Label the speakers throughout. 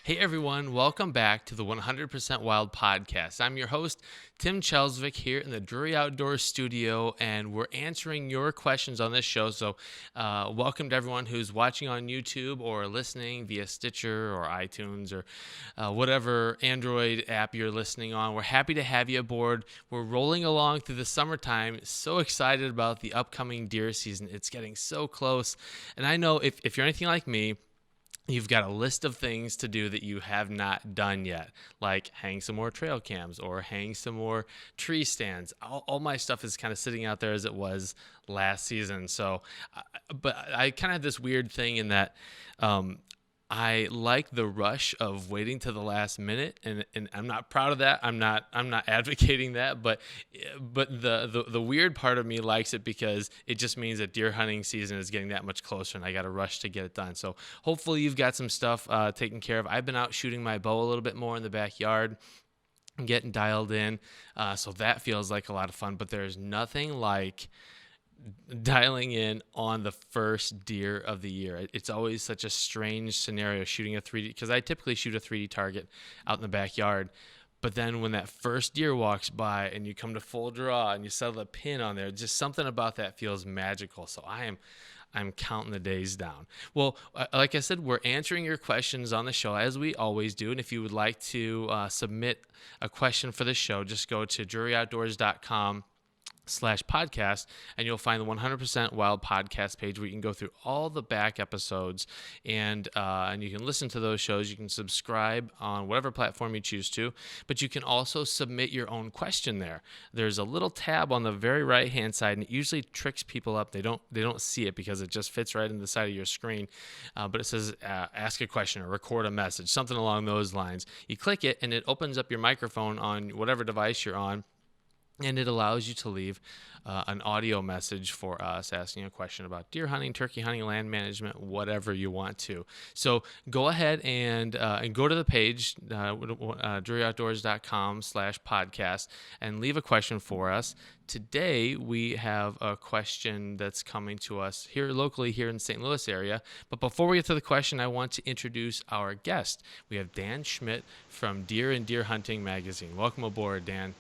Speaker 1: Hey everyone, welcome back to the 100% Wild podcast. I'm your host, Tim Chelsvik, here in the Drury Outdoors studio, and we're answering your questions on this show. So welcome to everyone who's watching on YouTube or listening via Stitcher or iTunes or whatever Android app you're listening on. We're happy to have you aboard. We're rolling along through the summertime. So excited about the upcoming deer season. It's getting so close. And I know if you're anything like me, you've got a list of things to do that you have not done yet, like hang some more trail cams or hang some more tree stands. All my stuff is kind of sitting out there as it was last season. So, but I kind of have this weird thing in that I like the rush of waiting to the last minute, and I'm not proud of that. I'm not advocating that, but the weird part of me likes it because it just means that deer hunting season is getting that much closer, and I got to rush to get it done. So hopefully you've got some stuff taken care of. I've been out shooting my bow a little bit more in the backyard, getting dialed in, so that feels like a lot of fun. But there's nothing like dialing in on the first deer of the year. It's always such a strange scenario shooting a 3D, because I typically shoot a 3D target out in the backyard. But then when that first deer walks by and you come to full draw and you settle a pin on there, just something about that feels magical. So I'm counting the days down. Well, like I said, we're answering your questions on the show as we always do. And if you would like to submit a question for the show, just go to dryoutdoors.com/podcast, and you'll find the 100% Wild podcast page where you can go through all the back episodes, and you can listen to those shows. You can subscribe on whatever platform you choose to, but you can also submit your own question there. There's a little tab on the very right hand side, and it usually tricks people up. They don't see it because it just fits right in the side of your screen, but it says ask a question or record a message, something along those lines. You click it and it opens up your microphone on whatever device you're on, and it allows you to leave an audio message for us asking a question about deer hunting, turkey hunting, land management, whatever you want to. So go ahead and go to the page, dryoutdoors.com/podcast, and leave a question for us. Today, we have a question that's coming to us here locally here in the St. Louis area. But before we get to the question, I want to introduce our guest. We have Dan Schmidt from Deer and Deer Hunting magazine. Welcome aboard, Dan.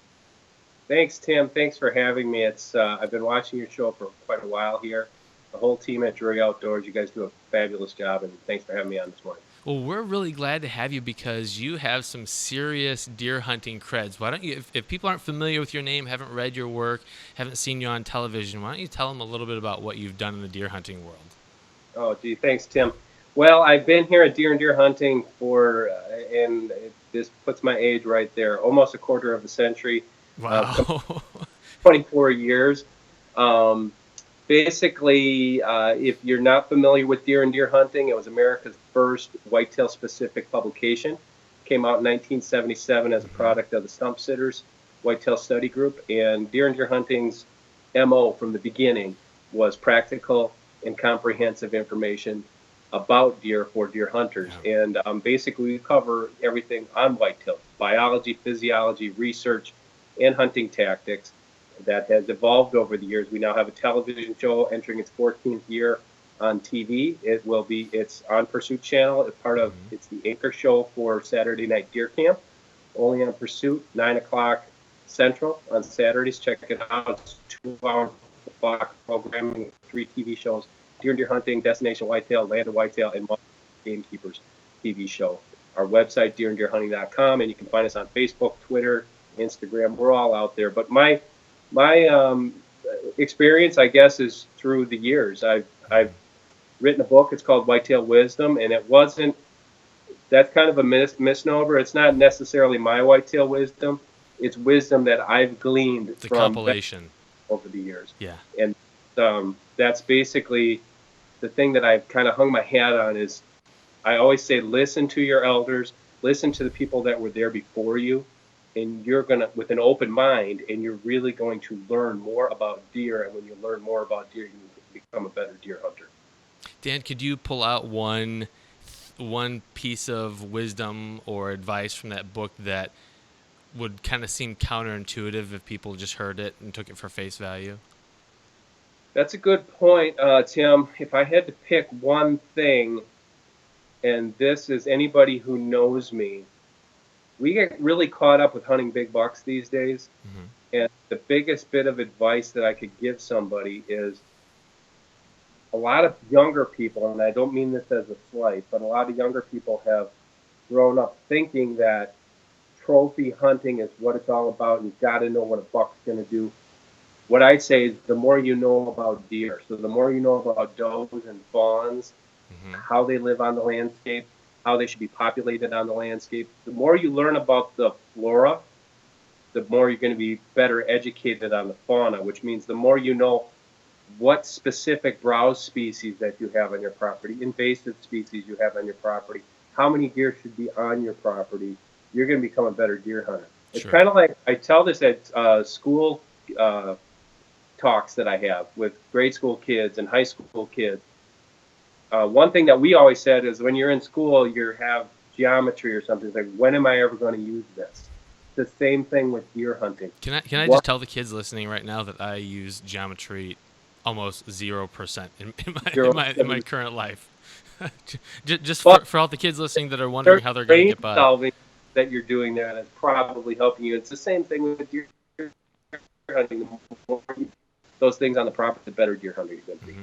Speaker 2: Thanks, Tim. Thanks for having me. I've been watching your show for quite a while here. The whole team at Drury Outdoors, you guys do a fabulous job, and thanks for having me on this morning.
Speaker 1: Well, we're really glad to have you because you have some serious deer hunting creds. Why don't you, if people aren't familiar with your name, haven't read your work, haven't seen you on television, why don't you tell them a little bit about what you've done in the deer hunting world?
Speaker 2: Oh, gee, thanks, Tim. Well, I've been here at Deer and Deer Hunting this puts my age right there, almost a quarter of a century.
Speaker 1: Wow.
Speaker 2: 24 years. Basically, if you're not familiar with Deer and Deer Hunting, it was America's first whitetail-specific publication. Came out in 1977 as a product of the Stump Sitters Whitetail Study Group. And Deer and Deer Hunting's MO from the beginning was practical and comprehensive information about deer for deer hunters. And basically, we cover everything on whitetail: biology, physiology, research, and hunting tactics. That has evolved over the years. We now have a television show entering its 14th year on TV. It's on Pursuit Channel. It's the anchor show for Saturday Night Deer Camp, only on Pursuit, 9 o'clock Central on Saturdays. Check it out. It's 2-hour block programming, 3 TV shows: Deer and Deer Hunting, Destination Whitetail, Land of Whitetail, and Gamekeepers TV show. Our website, deeranddeerhunting.com, and you can find us on Facebook, Twitter, Instagram. We're all out there. But my experience, I guess, is through the years. I've written a book. It's called Whitetail Wisdom, and that's kind of a misnomer. It's not necessarily my whitetail wisdom. It's wisdom that I've gleaned
Speaker 1: The
Speaker 2: from
Speaker 1: compilation
Speaker 2: over the years.
Speaker 1: Yeah.
Speaker 2: And that's basically the thing that I've kind of hung my hat on. Is I always say, listen to your elders, listen to the people that were there before you, and you're going to, with an open mind, and you're really going to learn more about deer. And when you learn more about deer, you become a better deer hunter.
Speaker 1: Dan, could you pull out one piece of wisdom or advice from that book that would kind of seem counterintuitive if people just heard it and took it for face value?
Speaker 2: That's a good point, Tim. If I had to pick one thing, and this is anybody who knows me. We get really caught up with hunting big bucks these days.
Speaker 1: Hmm.
Speaker 2: And the biggest bit of advice that I could give somebody is a lot of younger people, and I don't mean this as a slight, but a lot of younger people have grown up thinking that trophy hunting is what it's all about. You've got to know what a buck's going to do. What I say is the more you know about deer, so the more you know about does and fawns,
Speaker 1: Hmm.
Speaker 2: how they live on the landscape, how they should be populated on the landscape, the more you learn about the flora, the more you're going to be better educated on the fauna, which means the more you know what specific browse species that you have on your property, invasive species you have on your property, how many deer should be on your property, you're going to become a better deer hunter. It's
Speaker 1: Sure.
Speaker 2: kind of like I tell this at school talks that I have with grade school kids and high school kids. One thing that we always said is when you're in school, you have geometry or something. It's like, when am I ever going to use this? The same thing with deer hunting.
Speaker 1: Can I
Speaker 2: What
Speaker 1: just tell the kids listening right now that I use geometry almost 0% in my current life. Just
Speaker 2: but
Speaker 1: for all the kids listening that are wondering
Speaker 2: there's
Speaker 1: how they're going to
Speaker 2: brain
Speaker 1: get by.
Speaker 2: solving that you're doing there that's probably helping you. It's the same thing with deer hunting. The more those things on the property, the better deer hunter you're going to be.
Speaker 1: Hmm.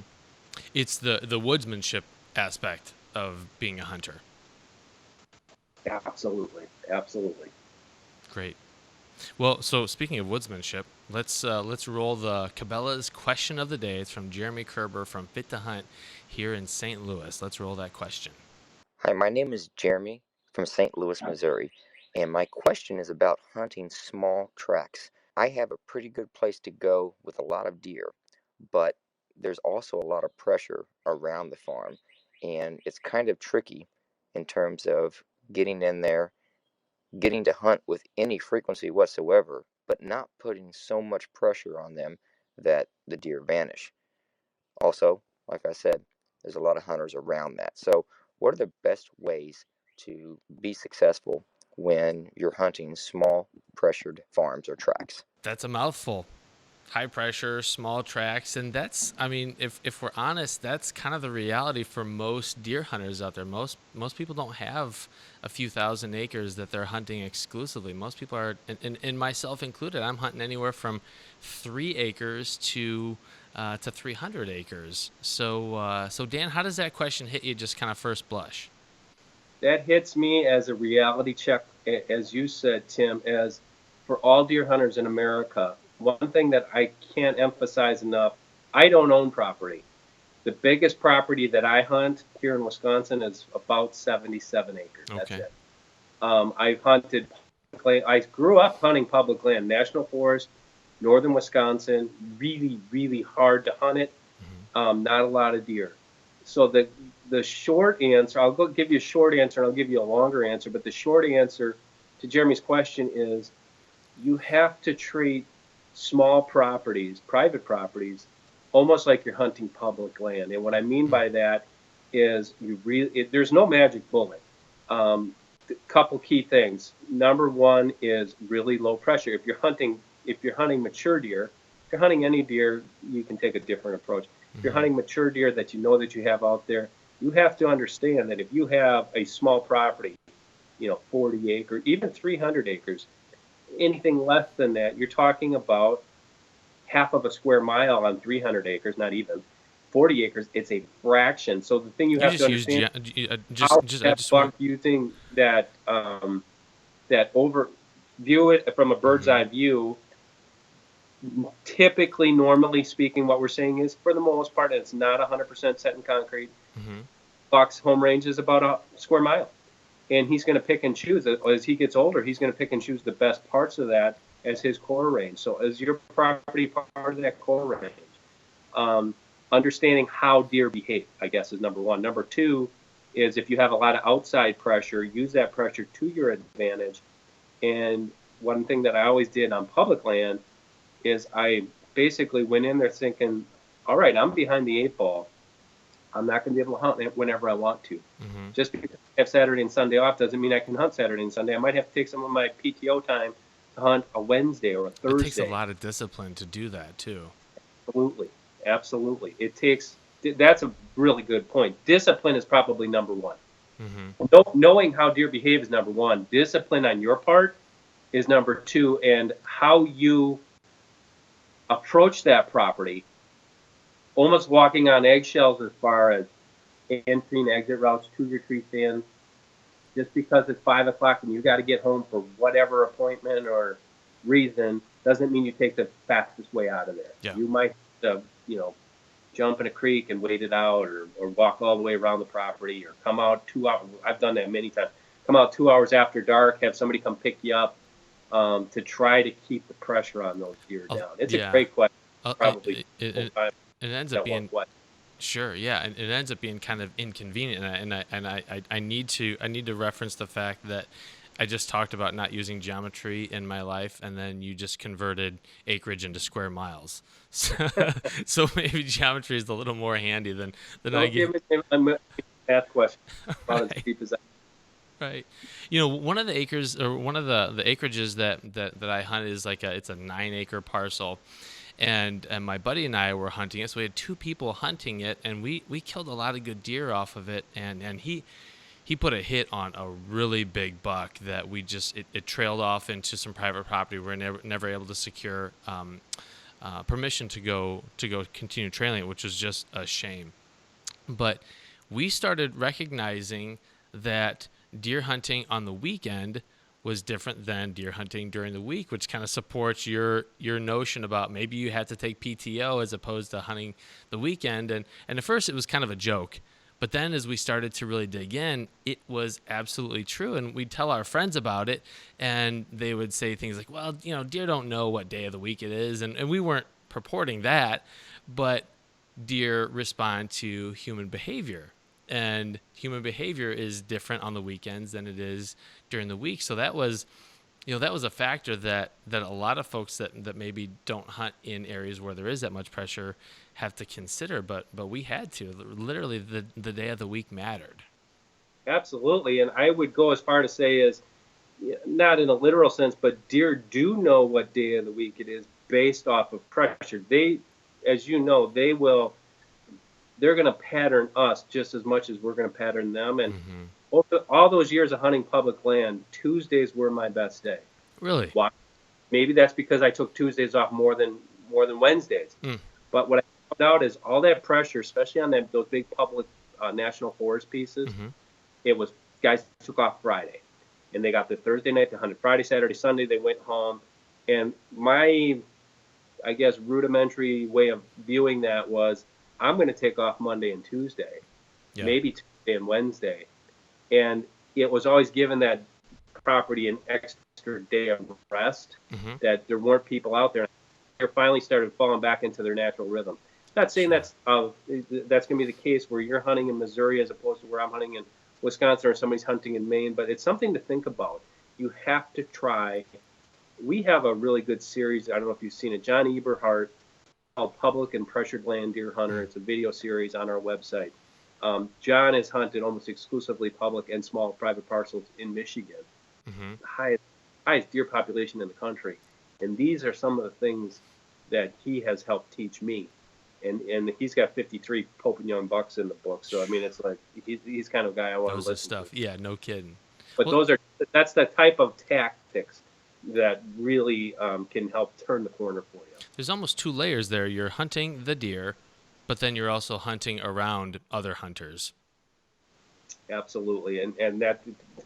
Speaker 1: It's the woodsmanship aspect of being a hunter.
Speaker 2: Absolutely, absolutely.
Speaker 1: Great. Well, so speaking of woodsmanship, let's roll the Cabela's question of the day. It's from Jeremy Kerber from Fit to Hunt here in St. Louis. Let's roll that question.
Speaker 3: Hi, my name is Jeremy from St. Louis, Missouri, and my question is about hunting small tracts. I have a pretty good place to go with a lot of deer, but there's also a lot of pressure around the farm, and it's kind of tricky in terms of getting in there, getting to hunt with any frequency whatsoever, but not putting so much pressure on them that the deer vanish. Also, like I said, there's a lot of hunters around that. So, what are the best ways to be successful when you're hunting small pressured farms or tracts?
Speaker 1: That's a mouthful. High pressure, small tracks, and that's, I mean, if we're honest, that's kind of the reality for most deer hunters out there. Most people don't have a few thousand acres that they're hunting exclusively. Most people are, and myself included, I'm hunting anywhere from 3 acres to 300 acres. So Dan, how does that question hit you just kind of first blush?
Speaker 2: That hits me as a reality check, as you said, Tim, as for all deer hunters in America. One thing that I can't emphasize enough, I don't own property. The biggest property that I hunt here in Wisconsin is about 77 acres. That's
Speaker 1: Okay.
Speaker 2: it. I've hunted, I grew up hunting public land, national forest, northern Wisconsin, really, really hard to hunt it.
Speaker 1: Hmm.
Speaker 2: Not a lot of deer. So the short answer, I'll go give you a short answer and I'll give you a longer answer, but the short answer to Jeremy's question is you have to treat small properties, private properties, almost like you're hunting public land. And what I mean by that is there's no magic bullet. Couple key things. Number one is really low pressure. If you're hunting mature deer, if you're hunting any deer, you can take a different approach. If you're
Speaker 1: Hmm.
Speaker 2: hunting mature deer that you know that you have out there, you have to understand that if you have a small property, 40 acres, even 300 acres, anything less than that, you're talking about half of a square mile on 300 acres, not even 40 acres. It's a fraction. So the thing you
Speaker 1: You
Speaker 2: have to
Speaker 1: just use
Speaker 2: understand, how
Speaker 1: just I
Speaker 2: that
Speaker 1: just want.
Speaker 2: buck using that over view it from a bird's
Speaker 1: Hmm.
Speaker 2: eye view. Typically, normally speaking, what we're saying is, for the most part, it's not 100% set in concrete.
Speaker 1: Hmm.
Speaker 2: Buck's home range is about a square mile, and he's going to pick and choose. As he gets older, he's going to pick and choose the best parts of that as his core range. So, as your property part of that core range, um, understanding how deer behave, I guess, is number one. Number two is if you have a lot of outside pressure, use that pressure to your advantage. And one thing that I always did on public land is I basically went in there thinking, all right, I'm behind the eight ball. I'm not going to be able to hunt it whenever I want to.
Speaker 1: Hmm.
Speaker 2: Just because I have Saturday and Sunday off doesn't mean I can hunt Saturday and Sunday. I might have to take some of my PTO time to hunt a Wednesday or a
Speaker 1: It takes a
Speaker 2: Thursday.
Speaker 1: lot of discipline to do that too.
Speaker 2: Absolutely. Absolutely. That's a really good point. Discipline is probably number one.
Speaker 1: Hmm.
Speaker 2: knowing how deer behave is number one. Discipline on your part is number two, and how you approach that property, almost walking on eggshells as far as entry and exit routes to your tree stand. Just because it's 5 o'clock and you got to get home for whatever appointment or reason doesn't mean you take the fastest way out of there.
Speaker 1: Yeah.
Speaker 2: You might, jump in a creek and wait it out, or walk all the way around the property, or come out 2 hours. I've done that many times. Come out 2 hours after dark, have somebody come pick you up, to try to keep the pressure on those deer down. It's a great question. Probably
Speaker 1: it ends up being sure, yeah, and it ends up being kind of inconvenient, and I need to reference the fact that I just talked about not using geometry in my life, and then you just converted acreage into square miles. So maybe geometry is a little more handy than I get.
Speaker 2: I'm going to ask questions about
Speaker 1: Right.
Speaker 2: as deep as that.
Speaker 1: Right. You know, one of the acres, or one of the acreages that I hunt is it's a 9-acre parcel. And my buddy and I were hunting it, so we had 2 people hunting it, and we killed a lot of good deer off of it. And he put a hit on a really big buck that we just it trailed off into some private property. We were never able to secure permission to go continue trailing it, which was just a shame. But we started recognizing that deer hunting on the weekend was different than deer hunting during the week, which kind of supports your notion about maybe you had to take PTO as opposed to hunting the weekend. And at first it was kind of a joke, but then as we started to really dig in, it was absolutely true. And we'd tell our friends about it, and they would say things like, well, deer don't know what day of the week it is. And we weren't purporting that, but deer respond to human behavior. And human behavior is different on the weekends than it is during the week. So that was a factor that a lot of folks that maybe don't hunt in areas where there is that much pressure have to consider. But we had to. Literally, the day of the week mattered.
Speaker 2: Absolutely. And I would go as far to say is, not in a literal sense, but deer do know what day of the week it is based off of pressure. They, as you know, they're going to pattern us just as much as we're going to pattern them. And all those years of hunting public land, Tuesdays were my best day.
Speaker 1: Really?
Speaker 2: Why? Maybe that's because I took Tuesdays off more than Wednesdays. But what I found out is all that pressure, especially on those big public national forest pieces, it was guys took off Friday, and they got the Thursday night, they hunted Friday, Saturday, Sunday, they went home. And my, I guess, rudimentary way of viewing that was, I'm going to take off Monday and Tuesday, maybe Tuesday and Wednesday. And it was always given that property an extra day of rest, that there weren't people out there. They finally started falling back into their natural rhythm. Not saying that's going to be the case where you're hunting in Missouri as opposed to where I'm hunting in Wisconsin or somebody's hunting in Maine, but it's something to think about. You have to try. We have a really good series. I don't know if you've seen it. John Eberhart, called Public and Pressured Land Deer Hunter. It's a video series on our website. John has hunted almost exclusively public and small private parcels in Michigan, the highest deer population in the country. And these are some of the things that he has helped teach me. And he's got 53 Pope and Young bucks in the book. So, I mean, it's like he's kind of a guy I want to listen
Speaker 1: stuff. To. Yeah, no kidding.
Speaker 2: But that's the type of tactics that really can help turn the corner for you.
Speaker 1: There's almost 2 layers there. You're hunting the deer, but then you're also hunting around other hunters.
Speaker 2: Absolutely, and that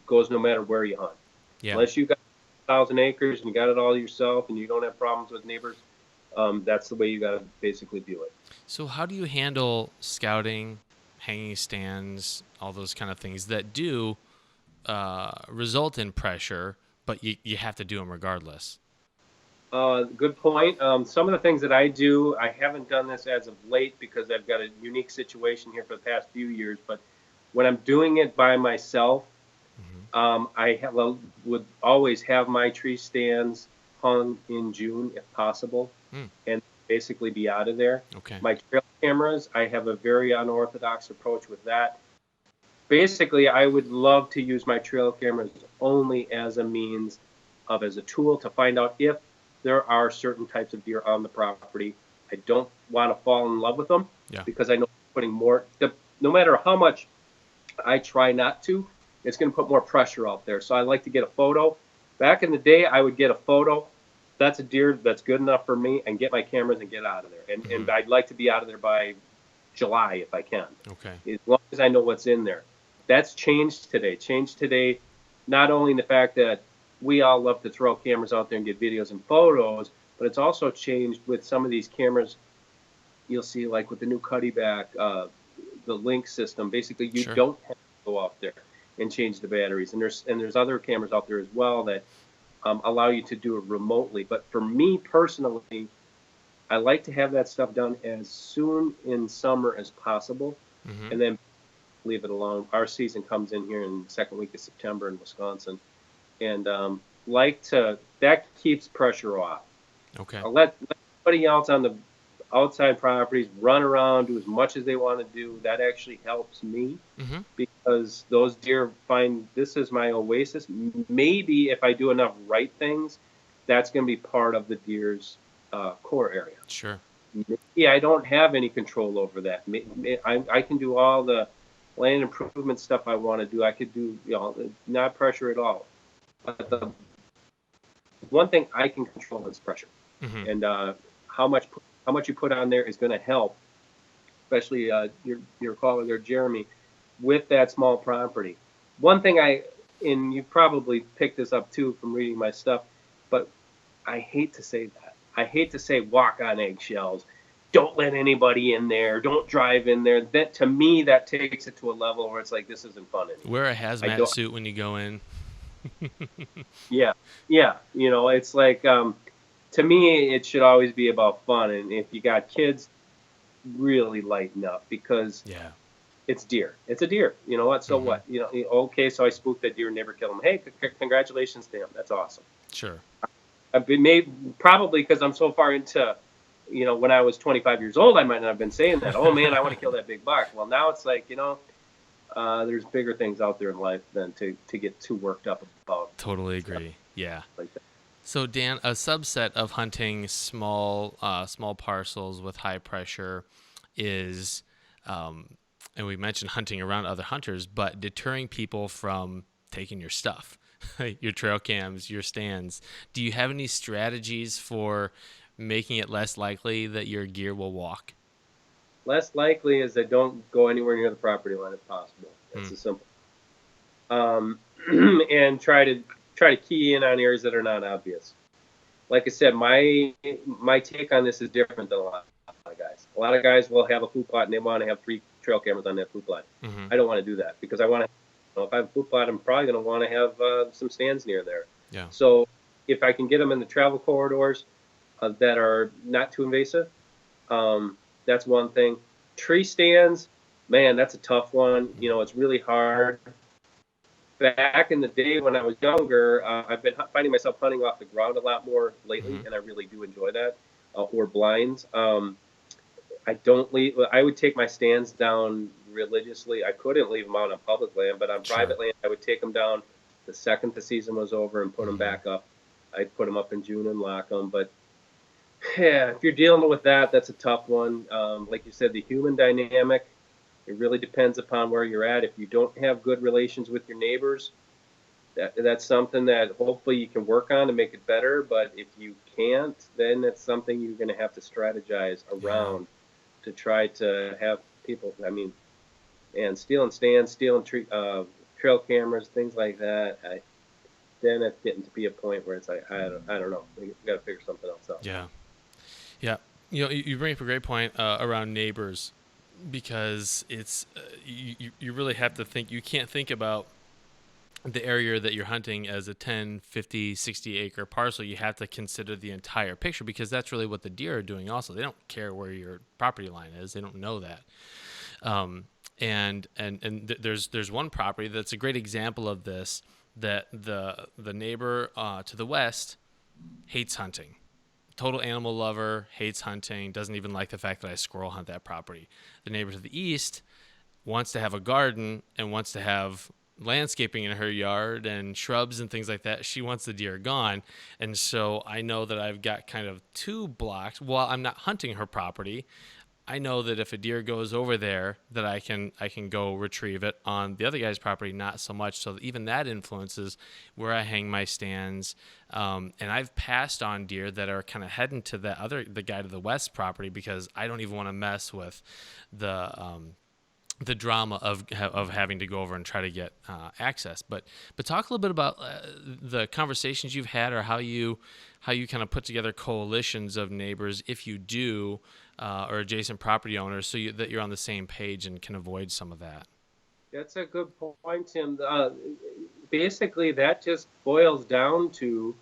Speaker 2: goes no matter where you hunt.
Speaker 1: Yeah.
Speaker 2: Unless you got 1,000 acres and you got it all yourself and you don't have problems with neighbors, that's the way you got to basically do it.
Speaker 1: So how do you handle scouting, hanging stands, all those kind of things that do result in pressure, but you have to do them regardless?
Speaker 2: Good point. Some of the things that I do, I haven't done this as of late because I've got a unique situation here for the past few years, but when I'm doing it by myself, would always have my tree stands hung in June if possible, and basically be out of there.
Speaker 1: Okay.
Speaker 2: My trail cameras, I have a very unorthodox approach with that. Basically, I would love to use my trail cameras only as a means of, as a tool to find out if there are certain types of deer on the property. I don't want to fall in love with them because I know putting more, no matter how much I try not to, it's going to put more pressure out there. So I like to get a photo. Back in the day, I would get a photo. That's a deer that's good enough for me, and get my cameras and get out of there. And I'd like to be out of there by July if I can,
Speaker 1: Okay.
Speaker 2: as long as I know what's in there. That's changed today. Changed today, not only in the fact that we all love to throw cameras out there and get videos and photos, but it's also changed with some of these cameras. You'll see, like with the new Cuddy back, the link system. Basically, you
Speaker 1: Sure.
Speaker 2: don't have to go out there and change the batteries. And there's other cameras out there as well that allow you to do it remotely. But for me personally, I like to have that stuff done as soon in summer as possible,
Speaker 1: Mm-hmm.
Speaker 2: and then leave it alone. Our season comes in here in the second week of September in Wisconsin, and that keeps pressure off.
Speaker 1: Okay.
Speaker 2: I'll let everybody else on the outside properties run around, do as much as they want to do. That actually helps me
Speaker 1: Mm-hmm.
Speaker 2: because those deer find this is my oasis. Maybe if I do enough right things, that's going to be part of the deer's core area.
Speaker 1: Sure.
Speaker 2: Maybe I don't have any control over that. I can do all the land improvement stuff I want to do. I could do, not pressure at all. But the one thing I can control is pressure,
Speaker 1: Mm-hmm.
Speaker 2: and how much you put on there is going to help, especially your caller there, Jeremy, with that small property. One thing and you probably picked this up too from reading my stuff, but I hate to say that. I hate to say walk on eggshells. Don't let anybody in there. Don't drive in there. That, to me, that takes it to a level where it's like, this isn't fun anymore.
Speaker 1: Wear a hazmat suit when you go in.
Speaker 2: Yeah, yeah. It's like, to me, it should always be about fun. And if you got kids, really lighten up, because
Speaker 1: Yeah.
Speaker 2: it's deer. It's a deer. You know what? So what? Okay, so I spooked that deer, never killed him. Hey, congratulations to him. That's awesome.
Speaker 1: Sure.
Speaker 2: I've been probably because I'm so far into, when I was 25 years old, I might not have been saying that. Oh man, I want to kill that big buck. Well, now it's like, there's bigger things out there in life than to get too worked up about.
Speaker 1: Totally agree. Yeah.
Speaker 2: Like that.
Speaker 1: So Dan, a subset of hunting small parcels with high pressure is, and we mentioned hunting around other hunters, but deterring people from taking your stuff, your trail cams, your stands. Do you have any strategies for making it less likely that your gear will walk?
Speaker 2: Less likely is that don't go anywhere near the property line if possible. That's as simple. And try to key in on areas that are not obvious. Like I said, my take on this is different than a lot of guys. A lot of guys will have a food plot and they want to have 3 trail cameras on that food plot.
Speaker 1: Mm-hmm.
Speaker 2: I don't want to do that because I want to. If I have a food plot, I'm probably going to want to have some stands near there.
Speaker 1: Yeah.
Speaker 2: So if I can get them in the travel corridors that are not too invasive, that's one thing. Tree stands, man, that's a tough one. It's really hard. Back in the day when I was younger, I've been finding myself hunting off the ground a lot more lately, and I really do enjoy that. Or blinds. I don't leave. I would take my stands down religiously. I couldn't leave them out on public land, but on private land, I would take them down the second the season was over and put them back up. I'd put them up in June and lock them. But yeah, if you're dealing with that, that's a tough one. Like you said, the human dynamic. It really depends upon where you're at. If you don't have good relations with your neighbors, that's something that hopefully you can work on to make it better. But if you can't, then it's something you're going to have to strategize around to try to have people. I mean, and stealing stands, stealing trail cameras, things like that. Then it's getting to be a point where it's like, I don't know. We got to figure something else out.
Speaker 1: Yeah. Yeah. You bring up a great point around neighbors, because it's you really have to think. You can't think about the area that you're hunting as a 10, 50, 60 acre parcel. You have to consider the entire picture, because that's really what the deer are doing also. They don't care where your property line is. They don't know that. There's one property that's a great example of this, that the neighbor to the west hates hunting. Total animal lover, hates hunting, doesn't even like the fact that I squirrel hunt that property. The neighbor to the east wants to have a garden and wants to have landscaping in her yard and shrubs and things like that. She wants the deer gone. And so I know that I've got kind of 2 blocks. While I'm not hunting her property, I know that if a deer goes over there, that I can go retrieve it. On the other guy's property, not so much. So even that influences where I hang my stands. And I've passed on deer that are kind of heading to the guy to the west property because I don't even want to mess with the drama of having to go over and try to get access. But talk a little bit about the conversations you've had, or how you kind of put together coalitions of neighbors, if you do, or adjacent property owners, so that you're on the same page and can avoid some of that.
Speaker 2: That's a good point, Tim. Basically, that just boils down to,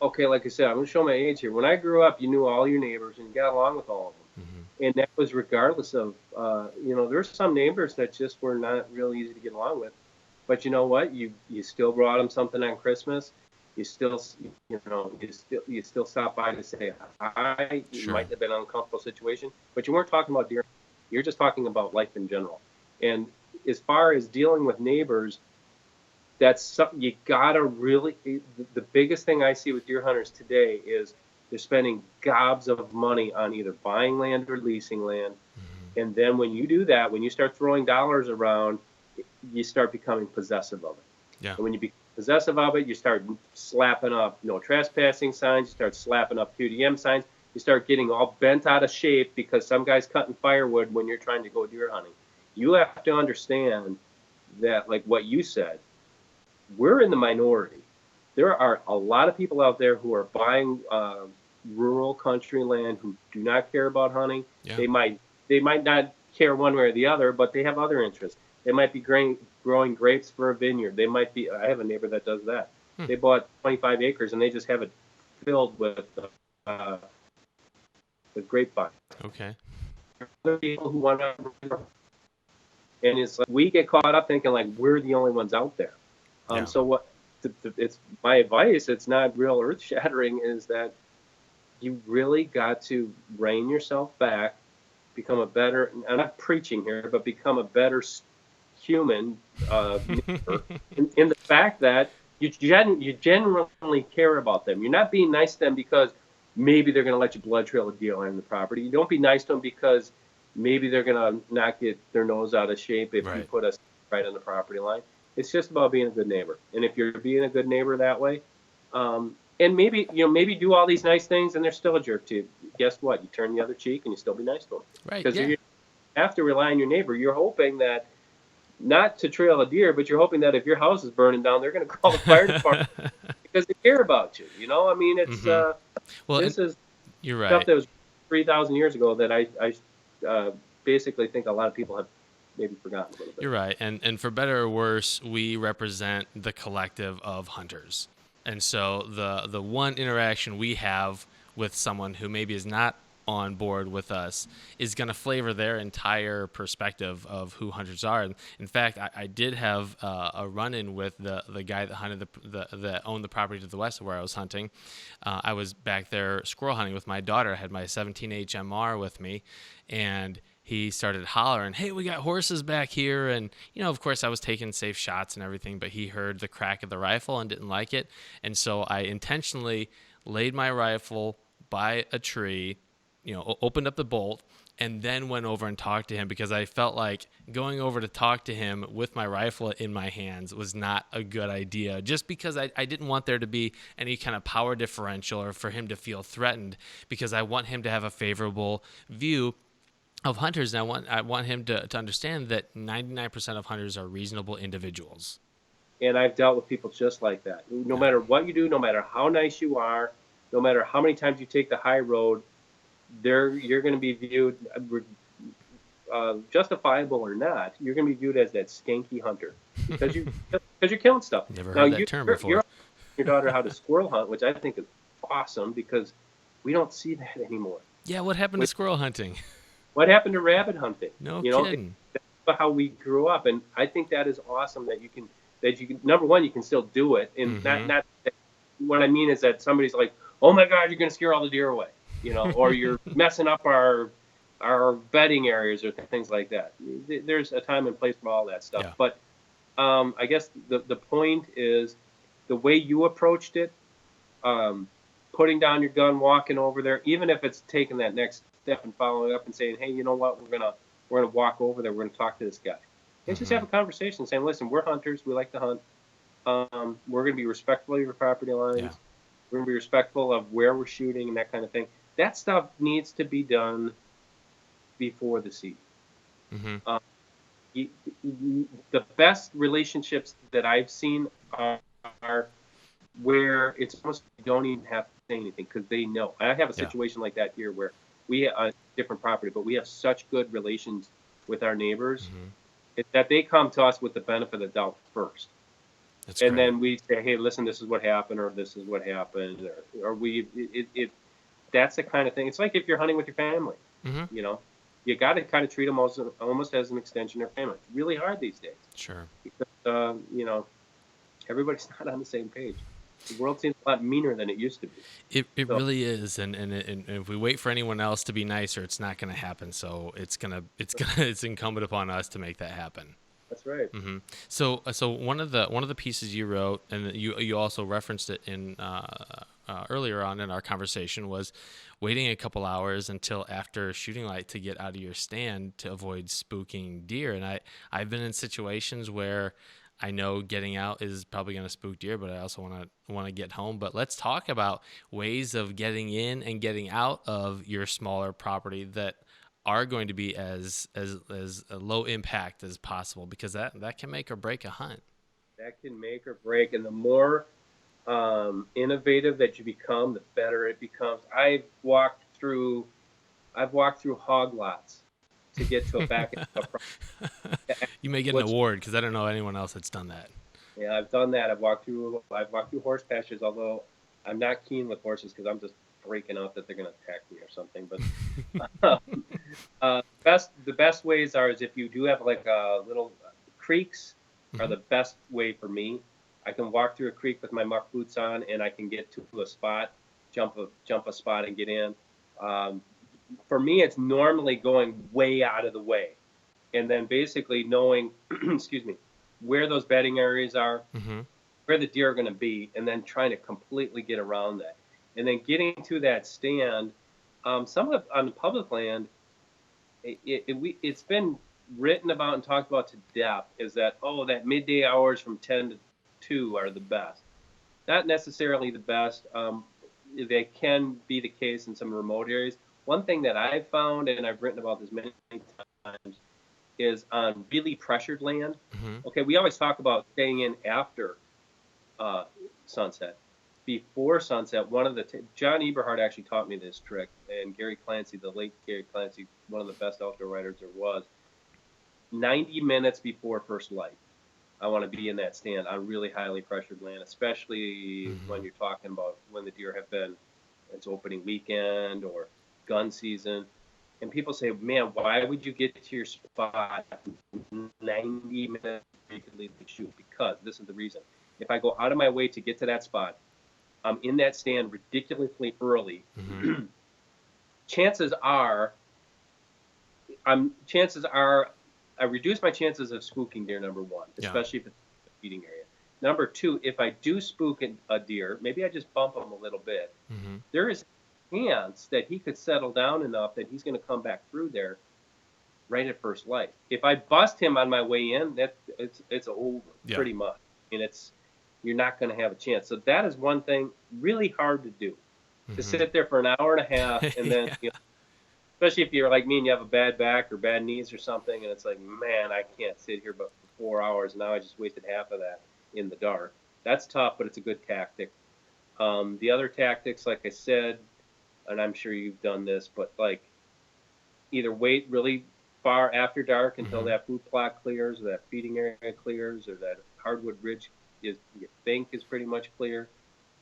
Speaker 2: okay, like I said, I'm going to show my age here. When I grew up, you knew all your neighbors and you got along with all of them. Mm-hmm. And that was regardless of, there's some neighbors that just were not real easy to get along with. But you know what? You still brought them something on Christmas. You still stop by to say hi. Sure. You might have been an uncomfortable situation, but you weren't talking about deer. You're just talking about life in general. And as far as dealing with neighbors, that's something you gotta really. The biggest thing I see with deer hunters today is they're spending gobs of money on either buying land or leasing land. Mm-hmm. And then when you do that, when you start throwing dollars around, you start becoming possessive of it. Yeah. And when you become possessive of it, you start slapping up no trespassing signs, you start slapping up QDM signs, you start getting all bent out of shape because some guy's cutting firewood when you're trying to go deer hunting. You have to understand that, like what you said, we're in the minority. There are a lot of people out there who are buying rural country land who do not care about hunting. Yeah. They might not care one way or the other, but they have other interests. They might be growing grapes for a vineyard. They might be. I have a neighbor that does that. They bought 25 acres and they just have it filled with grapevine.
Speaker 1: Okay.
Speaker 2: Other people who want to, and it's like we get caught up thinking like we're the only ones out there. Yeah. So what? It's my advice. It's not real earth-shattering. Is that you really got to rein yourself back, become a better. I'm not preaching here, but become a better human in the fact that you genuinely care about them. You're not being nice to them because maybe they're going to let you blood trail a deer on the property. You don't be nice to them because maybe they're going to not get their nose out of shape if you put us right on the property line. It's just about being a good neighbor. And if you're being a good neighbor that way, and maybe do all these nice things and they're still a jerk to you, guess what? You turn the other cheek and you still be nice to them.
Speaker 1: Right.
Speaker 2: Because you have to rely on your neighbor. You're hoping that not to trail a deer, but you're hoping that if your house is burning down, they're going to call the fire department because they care about you. You know, I mean, it's this is
Speaker 1: you're right.
Speaker 2: Stuff that was 3,000 years ago that I basically think a lot of people have maybe forgotten a little bit.
Speaker 1: You're right, and for better or worse, we represent the collective of hunters, and so the one interaction we have with someone who maybe is not on board with us is going to flavor their entire perspective of who hunters are. In fact, I did have a run-in with the guy that hunted that owned the property to the west of where I was hunting. I was back there squirrel hunting with my daughter. I had my 17H MR with me, and he started hollering, "Hey, we got horses back here." And, of course, I was taking safe shots and everything, but he heard the crack of the rifle and didn't like it. And so I intentionally laid my rifle by a tree, opened up the bolt, and then went over and talked to him because I felt like going over to talk to him with my rifle in my hands was not a good idea, just because I didn't want there to be any kind of power differential or for him to feel threatened, because I want him to have a favorable view of hunters, and I want him to understand that 99% of hunters are reasonable individuals.
Speaker 2: And I've dealt with people just like that. No matter what you do, no matter how nice you are, no matter how many times you take the high road, you're going to be viewed, justifiable or not, you're going to be viewed as that skanky hunter because you're killing stuff.
Speaker 1: Never heard that term before.
Speaker 2: You're your daughter how to squirrel hunt, which I think is awesome because we don't see that anymore.
Speaker 1: Yeah, what happened to squirrel hunting?
Speaker 2: What happened to rabbit hunting?
Speaker 1: No kidding.
Speaker 2: That's how we grew up, and I think that is awesome that you can number one, you can still do it, and not what I mean is that somebody's like, "Oh my God, you're going to scare all the deer away," or you're messing up our bedding areas or things like that. There's a time and place for all that stuff. Yeah. But I guess the point is the way you approached it, putting down your gun, walking over there, even if it's taking that next step and following up and saying, hey, you know what, we're gonna walk over there, we're gonna talk to this guy, and just have a conversation, saying, listen, we're hunters, we like to hunt. We're gonna be respectful of your property
Speaker 1: Yeah.
Speaker 2: lines. We're gonna be respectful of where we're shooting and that kind of thing. That stuff needs to be done before the season.
Speaker 1: Mm-hmm.
Speaker 2: The best relationships that I've seen are where it's almost you don't even have to say anything because they know. I have a
Speaker 1: Yeah.
Speaker 2: situation like that here where we have a different property, but we have such good relations with our neighbors that they come to us with the benefit of the doubt first.
Speaker 1: That's
Speaker 2: And
Speaker 1: great.
Speaker 2: then we say, hey, listen, this is what happened, or this is what happened, or that's the kind of thing. It's like if you're hunting with your family,
Speaker 1: Mm-hmm.
Speaker 2: you know, you got to kind of treat them almost as an extension of your family. It's really hard these days
Speaker 1: Sure.
Speaker 2: because, everybody's not on the same page. The world seems a lot meaner than it used to be.
Speaker 1: It
Speaker 2: So
Speaker 1: really is, and if we wait for anyone else to be nicer, it's not going to happen. So it's incumbent upon us to make that happen.
Speaker 2: that's right.
Speaker 1: Mm-hmm. So one of the pieces you wrote, and you also referenced it in earlier on in our conversation, was waiting a couple hours until after shooting light to get out of your stand to avoid spooking deer. And I've been in situations where I know getting out is probably going to spook deer, but I also want to get home. But let's talk about ways of getting in and getting out of your smaller property that are going to be as low impact as possible, because that can make or break a hunt.
Speaker 2: That can make or break, and the more innovative that you become, the better it becomes. I've walked through hog lots to get to a back end of a property.
Speaker 1: You may get an
Speaker 2: Which
Speaker 1: award because I don't know anyone else that's done that.
Speaker 2: Yeah, I've done that. I've walked through horse pastures, although I'm not keen with horses because I'm just breaking out that they're going to attack me or something. But the best ways is if you do have like a little creeks are
Speaker 1: Mm-hmm.
Speaker 2: the best way for me. I can walk through a creek with my muck boots on, and I can get to a spot, jump a spot, and get in. Um, for me, it's normally going way out of the way, and then basically knowing, excuse me, where those bedding areas are,
Speaker 1: Mm-hmm.
Speaker 2: where the deer are going to be, and then trying to completely get around that, and then getting to that stand. Some of on the public land, it's been written about and talked about to death. Is that that midday hours from 10 to 2 are the best? Not necessarily the best. They can be the case in some remote areas. One thing that I've found, and I've written about this many times, is on really pressured land.
Speaker 1: Mm-hmm.
Speaker 2: Okay, we always talk about staying in after uh, sunset. Before sunset, John Eberhard actually taught me this trick, and Gary Clancy, the late Gary Clancy, one of the best outdoor writers there was. 90 minutes before first light, I want to be in that stand on really highly pressured land, especially when you're talking about when the deer have been, it's opening weekend or gun season. And people say, man, why would you get to your spot 90 minutes before you could leave the shoot? Because this is the reason. If I go out of my way to get to that spot, I'm in that stand ridiculously early.
Speaker 1: Mm-hmm.
Speaker 2: chances are, I reduce my chances of spooking deer. Number one,
Speaker 1: Yeah.
Speaker 2: especially if it's a feeding area. Number two, if I do spook a deer, maybe I just bump him a little bit.
Speaker 1: Mm-hmm.
Speaker 2: There is a chance that he could settle down enough that he's going to come back through there right at first light. If I bust him on my way in, it's over.
Speaker 1: Yeah.
Speaker 2: Pretty much. And you're not going to have a chance. So that is one thing really hard to do. To sit there for an hour and a half, and then especially if you're like me and you have a bad back or bad knees or something, and it's like, man, I can't sit here but for 4 hours. Now I just wasted half of that in the dark. That's tough, but it's a good tactic. The other tactics, like I said, and I'm sure you've done this, but like either wait really far after dark until that food plot clears, or that feeding area clears, or that hardwood ridge you think is pretty much clear,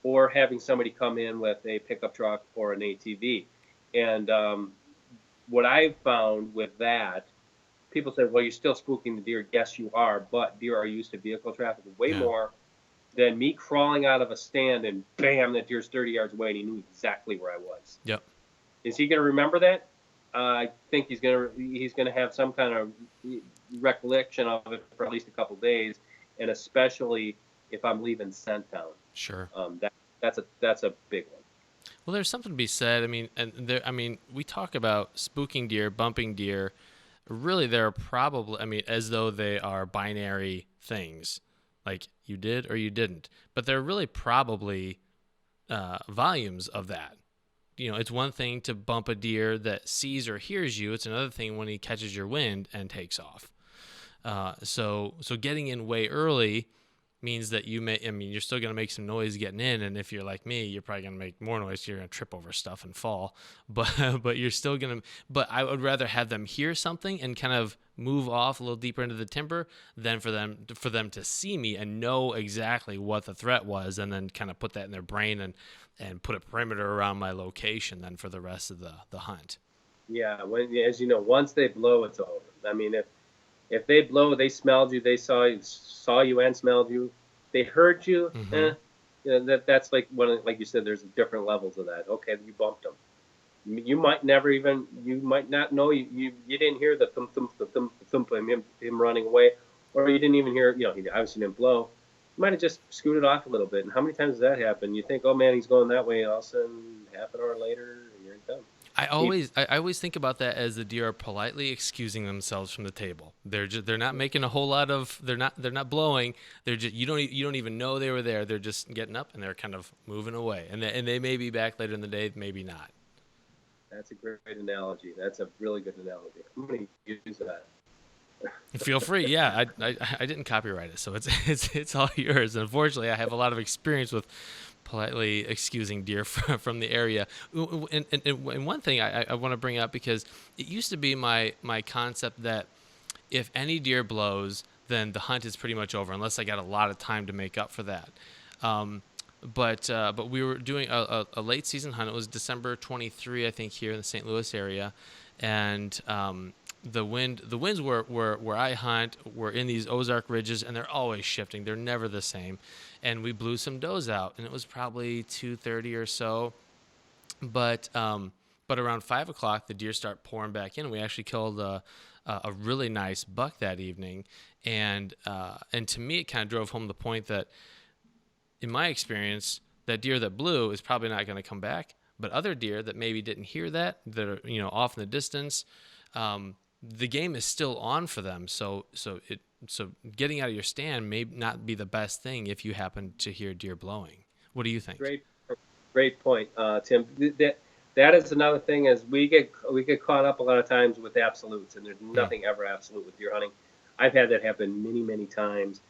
Speaker 2: or having somebody come in with a pickup truck or an ATV. And what I've found with that, people say, well, you're still spooking the deer. Yes, you are, but deer are used to vehicle traffic way more than me crawling out of a stand and bam, that deer's 30 yards away and he knew exactly where I was.
Speaker 1: Yep.
Speaker 2: Is he going to remember that? I think he's gonna have some kind of recollection of it for at least a couple days, and especially if I'm leaving scent down.
Speaker 1: Sure.
Speaker 2: That's a big one.
Speaker 1: Well, there's something to be said. I mean, we talk about spooking deer, bumping deer. Really, they're probably, as though they are binary things, like you did or you didn't. But they're really probably volumes of that. It's one thing to bump a deer that sees or hears you. It's another thing when he catches your wind and takes off. So getting in way early means that you're still going to make some noise getting in. And if you're like me, you're probably going to make more noise. You're going to trip over stuff and fall, but you're still going to, but I would rather have them hear something and kind of move off a little deeper into the timber than for them to see me and know exactly what the threat was. And then kind of put that in their brain and put a perimeter around my location then for the rest of the hunt.
Speaker 2: Yeah. As you know, once they blow, it's over. I mean, if they blow, they smelled you, they saw you and smelled you, they heard you. That's like like you said, there's different levels of that. Okay, you bumped them. You might not know you didn't hear the thump thump the thump thump of him running away, or you didn't even hear, he obviously didn't blow. You might have just scooted off a little bit. And how many times does that happen? You think, oh man, he's going that way, and all of a sudden, half an hour later, you're done.
Speaker 1: I always think about that as the deer are politely excusing themselves from the table. They're not making a whole lot of they're not blowing. They're just you don't even know they were there. They're just getting up and they're kind of moving away. And they may be back later in the day, maybe not.
Speaker 2: That's a great analogy. That's a really good analogy. I'm going to use that.
Speaker 1: Feel free. Yeah, I didn't copyright it, so it's all yours. Unfortunately, I have a lot of experience with politely excusing deer from the area. And one thing I want to bring up, because it used to be my concept that if any deer blows, then the hunt is pretty much over, unless I got a lot of time to make up for that. But we were doing a late season hunt. It was December 23, I think, here in the St. Louis area, and the winds where I hunt were in these Ozark ridges, and they're always shifting. They're never the same. And we blew some does out, and it was probably 2:30 or so. But around 5 o'clock, the deer start pouring back in. We actually killed a really nice buck that evening, and to me, it kind of drove home the point that, in my experience, that deer that blew is probably not going to come back. But other deer that maybe didn't hear that are off in the distance, the game is still on for them. So getting out of your stand may not be the best thing if you happen to hear deer blowing. What do you think?
Speaker 2: Great point, Tim. That is another thing, is we get caught up a lot of times with absolutes, and there's nothing ever absolute with deer hunting. I've had that happen many times.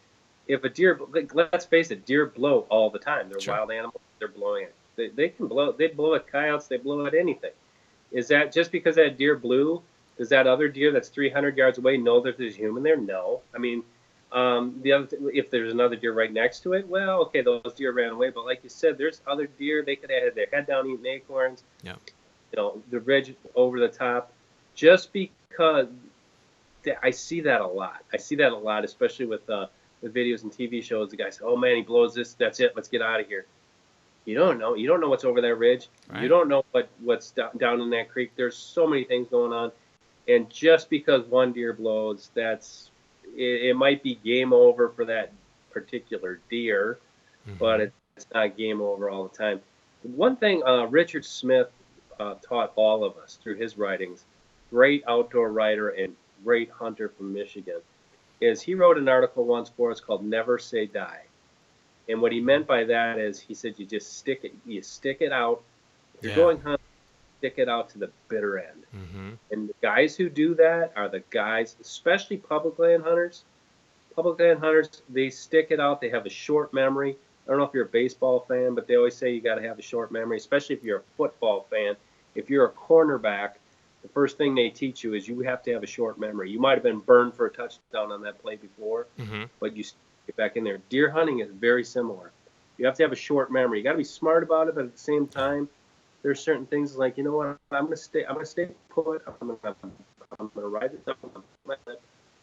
Speaker 2: If a deer, let's face it, deer blow all the time. They're wild animals. They're blowing it. They can blow. They blow at coyotes. They blow at anything. Is that just because that deer blew? Does that other deer that's 300 yards away know that there's a human there? No. I mean, if there's another deer right next to it, well, okay, those deer ran away. But like you said, there's other deer. They could have had their head down eating acorns.
Speaker 1: Yeah.
Speaker 2: The ridge over the top. Just because I see that a lot. I see that a lot, especially with videos and TV shows. The guy says, "Oh man, he blows this. That's it. Let's get out of here." You don't know. You don't know what's over that ridge. Right. You don't know what's down in that creek. There's so many things going on. And just because one deer blows, it might be game over for that particular deer, but it's not game over all the time. One thing Richard Schmidt taught all of us through his writings, great outdoor writer and great hunter from Michigan, is he wrote an article once for us called "Never Say Die." And what he meant by that is, he said, you stick it out. If you're going hunting, stick it out to the bitter end. And the guys who do that are the guys, especially public land hunters. Public land hunters, they stick it out. They have a short memory. I don't know if you're a baseball fan, but they always say you got to have a short memory, especially if you're a football fan. If you're a cornerback, the first thing they teach you is you have to have a short memory. You might have been burned for a touchdown on that play before, but you get back in there. Deer hunting is very similar. You have to have a short memory. You got to be smart about it, but at the same time, there's certain things like, you know what, I'm gonna stay put. I'm gonna ride it.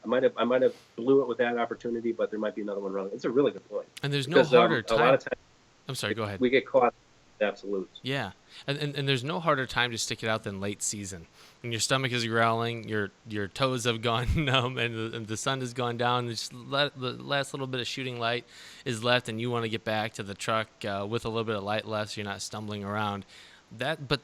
Speaker 2: I might have blew it with that opportunity, but there might be another one running. It's a really good point.
Speaker 1: And there's no harder time.
Speaker 2: A lot of times,
Speaker 1: I'm sorry. Go ahead.
Speaker 2: We get caught. absolutes.
Speaker 1: Yeah, and there's no harder time to stick it out than late season. When your stomach is growling, your toes have gone numb, and the sun has gone down. Just the last little bit of shooting light is left, and you want to get back to the truck with a little bit of light left, so you're not stumbling around. But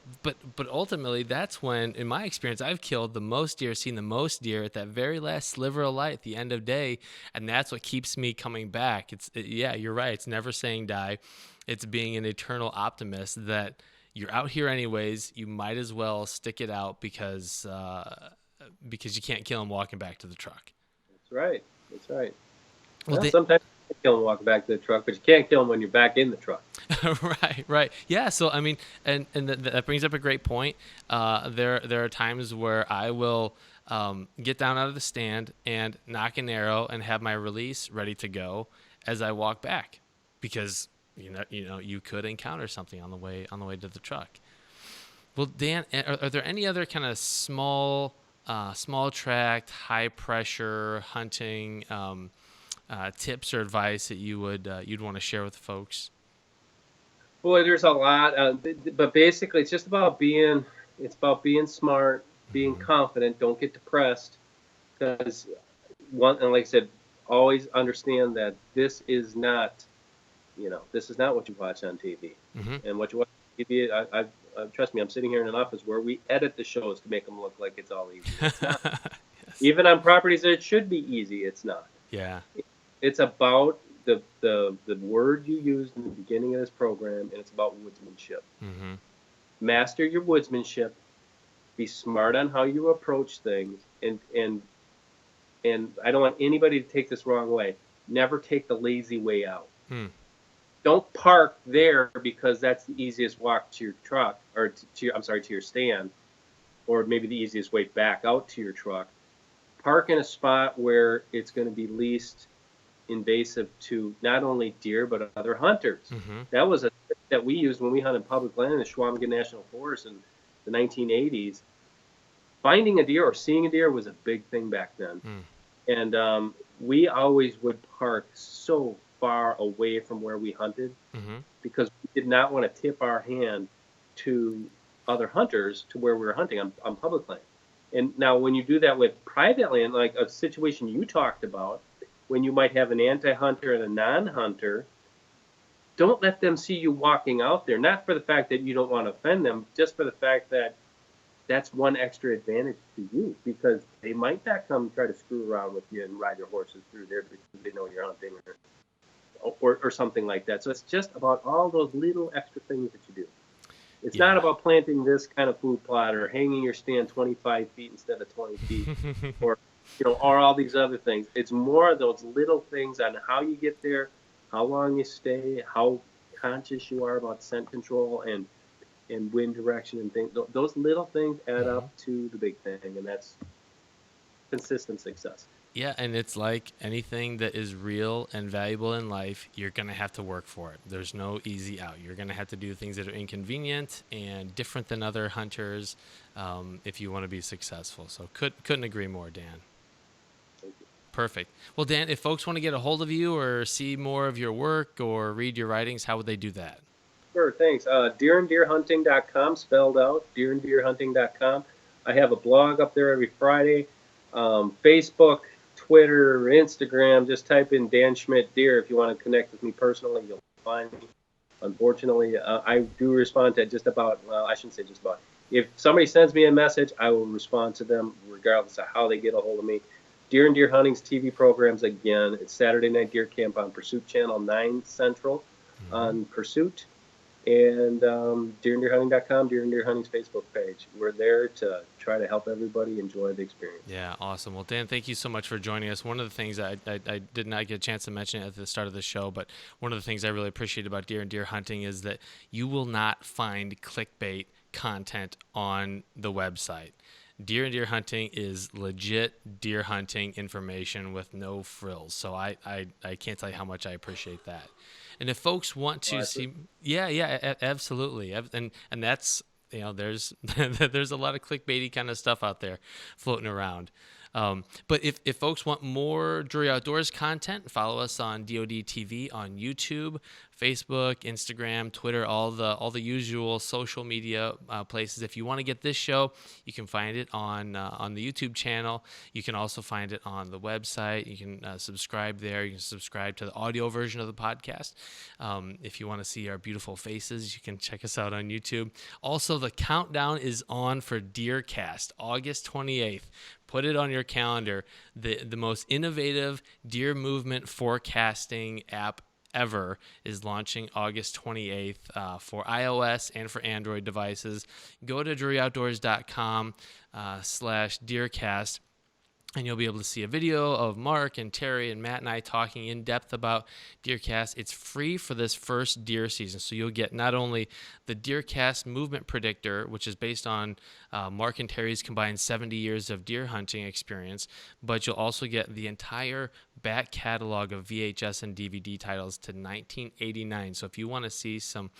Speaker 1: ultimately, that's when, in my experience, I've killed the most deer, seen the most deer at that very last sliver of light at the end of day, and that's what keeps me coming back. Yeah, you're right. It's never saying die. It's being an eternal optimist that you're out here anyways. You might as well stick it out because you can't kill them walking back to the truck.
Speaker 2: That's right. That's right.
Speaker 1: Well,
Speaker 2: Sometimes you can kill them walking back to the truck, but you can't kill them when you're back in the truck.
Speaker 1: right. Yeah. So I mean, and that brings up a great point. There are times where I will get down out of the stand and knock an arrow and have my release ready to go as I walk back, because you could encounter something on the way to the truck. Well, Dan, are there any other kind of small tract, high pressure hunting tips or advice that you'd want to share with folks?
Speaker 2: Boy, there's a lot, but basically, it's about being smart, being confident. Don't get depressed, because and like I said, always understand that this is not what you watch on TV. And what you watch on TV. Trust me, I'm sitting here in an office where we edit the shows to make them look like it's all easy. It's not. Yes. Even on properties that it should be easy, it's not.
Speaker 1: Yeah.
Speaker 2: It's about the word you used in the beginning of this program, and it's about woodsmanship. Master your woodsmanship. Be smart on how you approach things, and I don't want anybody to take this wrong way. Never take the lazy way out. Don't park there because that's the easiest walk to your truck, or to your stand, or maybe the easiest way back out to your truck. Park in a spot where it's going to be least invasive to not only deer but other hunters. That was a trick that we used when we hunted public land in the Schwamigan National Forest in the 1980s. Finding a deer or seeing a deer was a big thing back then. And we always would park so far away from where we hunted because we did not want to tip our hand to other hunters to where we were hunting on public land. And now when you do that with private land, like a situation you talked about, when you might have an anti-hunter and a non-hunter, don't let them see you walking out there, not for the fact that you don't want to offend them, just for the fact that that's one extra advantage to you, because they might not come try to screw around with you and ride their horses through there because they know you're hunting or something like that. So it's just about all those little extra things that you do. It's not about planting this kind of food plot or hanging your stand 25 feet instead of 20 feet or all these other things. It's more of those little things on how you get there, how long you stay, how conscious you are about scent control and wind direction and things. Those little things add up to the big thing, and that's consistent success.
Speaker 1: Yeah, and it's like anything that is real and valuable in life, you're going to have to work for it. There's no easy out. You're going to have to do things that are inconvenient and different than other hunters if you want to be successful. So couldn't agree more, Dan.
Speaker 2: Thank you.
Speaker 1: Perfect. Well, Dan, if folks want to get a hold of you or see more of your work or read your writings, how would they do that?
Speaker 2: Sure, thanks. Deeranddeerhunting.com, spelled out, deeranddeerhunting.com. I have a blog up there every Friday. Facebook, Twitter, Instagram, just type in Dan Schmidt Deer if you want to connect with me personally. You'll find me. Unfortunately, I do respond to just about, well, I shouldn't say just about. If somebody sends me a message, I will respond to them regardless of how they get a hold of me. Deer and Deer Hunting's TV programs, again, it's Saturday Night Deer Camp on Pursuit Channel 9 Central on Pursuit. And deeranddeerhunting.com, Deer and Deer Hunting's Facebook page. We're there to try to help everybody enjoy the experience.
Speaker 1: Yeah, awesome. Well, Dan, thank you so much for joining us. One of the things I did not get a chance to mention at the start of the show, but one of the things I really appreciate about Deer and Deer Hunting is that you will not find clickbait content on the website. Deer and Deer Hunting is legit deer hunting information with no frills. So I can't tell you how much I appreciate that. And if folks want to see, absolutely, and that's there's there's a lot of clickbaity kind of stuff out there floating around. But if folks want more Drury Outdoors content, follow us on DoD TV on YouTube, Facebook, Instagram, Twitter, all the usual social media places. If you want to get this show, you can find it on the YouTube channel. You can also find it on the website. You can subscribe there. You can subscribe to the audio version of the podcast. If you want to see our beautiful faces, you can check us out on YouTube. Also, the countdown is on for DeerCast, August 28th. Put it on your calendar. The most innovative deer movement forecasting app ever is launching August 28th for iOS and for Android devices. Go to DeerOutdoors.com/DeerCast. And you'll be able to see a video of Mark and Terry and Matt and I talking in depth about DeerCast. It's free for this first deer season. So you'll get not only the DeerCast movement predictor, which is based on Mark and Terry's combined 70 years of deer hunting experience, but you'll also get the entire back catalog of VHS and DVD titles to 1989. So if you want to see some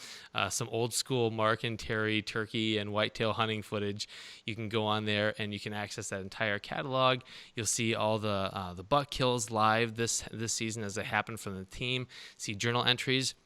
Speaker 1: old school Mark and Terry turkey and whitetail hunting footage, you can go on there and you can access that entire catalog. You'll see all the buck kills live this season as they happen from the team. See journal entries.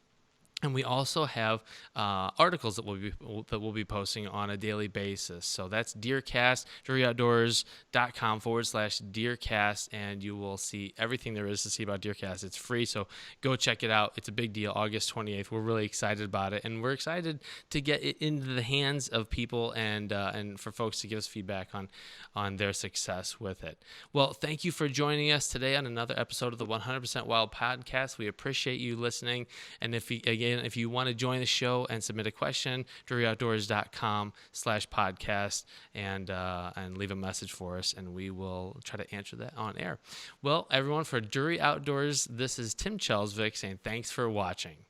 Speaker 1: And we also have articles that we'll be posting on a daily basis. So that's DeerCast, DeerOutdoors.com/DeerCast, and you will see everything there is to see about DeerCast. It's free, so go check it out. It's a big deal, August 28th. We're really excited about it, and we're excited to get it into the hands of people and for folks to give us feedback on their success with it. Well, thank you for joining us today on another episode of the 100% Wild Podcast. We appreciate you listening, and if you want to join the show and submit a question, DeerOutdoors.com/podcast and leave a message for us, and we will try to answer that on air. Well, everyone, for Drury Outdoors, this is Tim Chelsvik saying thanks for watching.